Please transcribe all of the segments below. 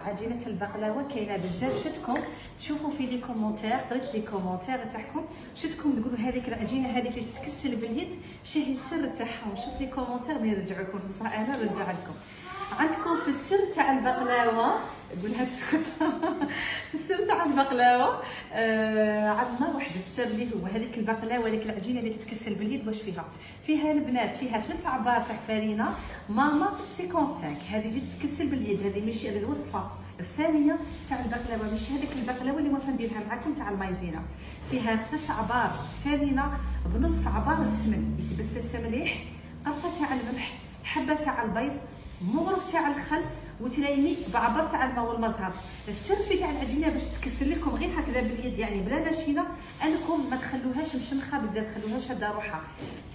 عجينه البقلاوه كاينه بزاف. شفتكم تشوفوا في لي كومونتير، قريت لي كومونتير تاعكم، شفتكم تقولوا هذيك العجينه هذيك اللي تتكسل باليد شهي السر تاعها. شوف لي كومونتير ما يرجعوكم، بصح انا نرجع لكم. عندكم في السر تاع البقلاوه، قولها تسكت في السر تاع البقلاوه عندنا واحد السر اللي هو هذيك البقلاوه، هذيك العجينه اللي تتكسل باليد. واش فيها البنات، فيها 3 عبار تاع فرينه ماما 55، هذه اللي تتكسل باليد، هذه ماشي هذه الوصفه الثانيه تاع البقلاوه، ماشي هذيك البقلاوه اللي واقفه نديرها معكم تاع المايزينا. فيها 3 عبار فرينه بنص عبار السمن يتبسس مليح، قرصه تاع الملح، حبه تاع البيض، مغرف تاع الخل، وتلايمي بعبر تاع الماء والمزهر. السر في تاع العجينه باش تكسل لكم غير هكذا باليد، يعني بلا ماشينه، انكم ما تخلوهاش مشمخه بزاف، خلوها شاده روحها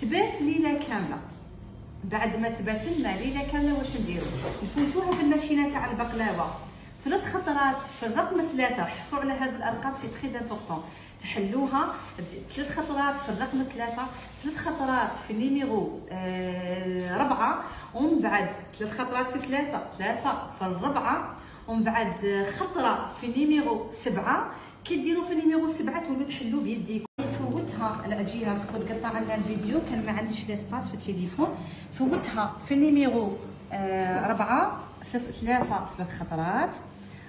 تبات ليله كامله. بعد ما تبات لنا ليله كامله واش نديروا؟ نفوتوها في الماشينه تاع البقلاوه 3 خطرات في الرقم 3. حصوا على هذه الارقام، سي تري امبورطون. تحلوها 3 خطرات في الرقم 3، 3 خطرات في النيميرو 4، ومن بعد 3 خطرات في 3 في الربعه، ومن بعد خطره في النيميرو 7. كي ديروا في النيميرو 7 تولوا تحلوا بيديكم. فوتها العجينه باسكو تقطع لنا الفيديو، كان ما عنديش ليسباس في التليفون. فوتها في النيميرو 4 3 خطرات،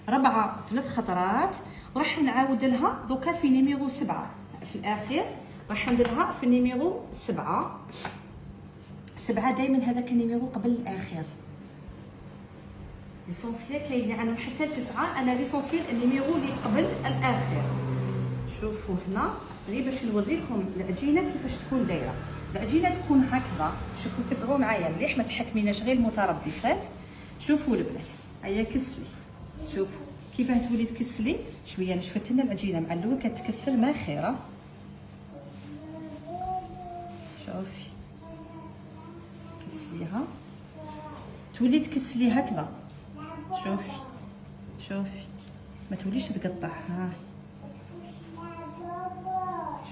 4 3 خطرات، وراح نعاود لها دوكا في نيميرو 7 في الاخير، راح نديرها في النيميرو 7. دائما هذاك النيميرو قبل الاخير. ليسونسيال كاين اللي عندهم حتى 9، انا ليسونسيال النيميرو اللي قبل الاخير. شوفوا هنا غير باش نوريكم العجينه كيفاش تكون دايره. العجينه تكون هكذا، شوفوا تبعوا معايا مليح، ما تحكميناش غير المتربصات. شوفوا البنات، هيا كسلي، شوفوا كيفاه تولي تكسلي شويه. نشفت لنا العجينه مع الاول كتكسل ما خيره. شوفي كسليها، تولي تكسلي هكذا. شوفي ما توليش تقطع. ها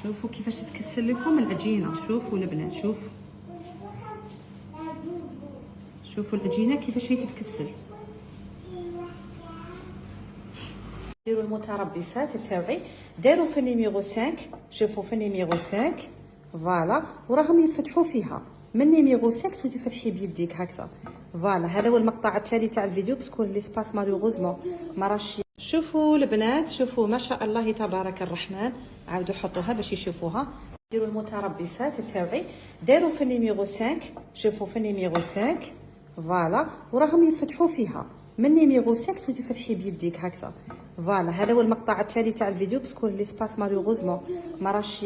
شوفوا كيفاش تكسل لكم العجينه. شوفوا البنات، شوفوا العجينه كيفاش هي تتكسل. ديروا المتربصات تاوعي، داروا في النيميرو 5. شوفوا في النيميرو 5 فوالا، وراهم يفتحوا فيها من نيميرو 5 تولي تفتحي بيديك هكذا. فوالا هذا هو المقطع التالي تاع الفيديو، باسكو ليسباس مالوغوزمون ما راش. شوفوا البنات، شوفوا ما شاء الله تبارك الرحمن. عاودوا حطوها باش يشوفوها. ديروا المتربصات تاوعي، داروا في النيميرو 5. شوفوا في النيميرو 5 فوالا، وراهم يفتحوا فيها من نيميرو 5 تولي تفتحي بيديك هكذا. فوالا هذا هو المقطع التالي تاع الفيديو، باسكو ليسباس مالوغوزمون ما راش.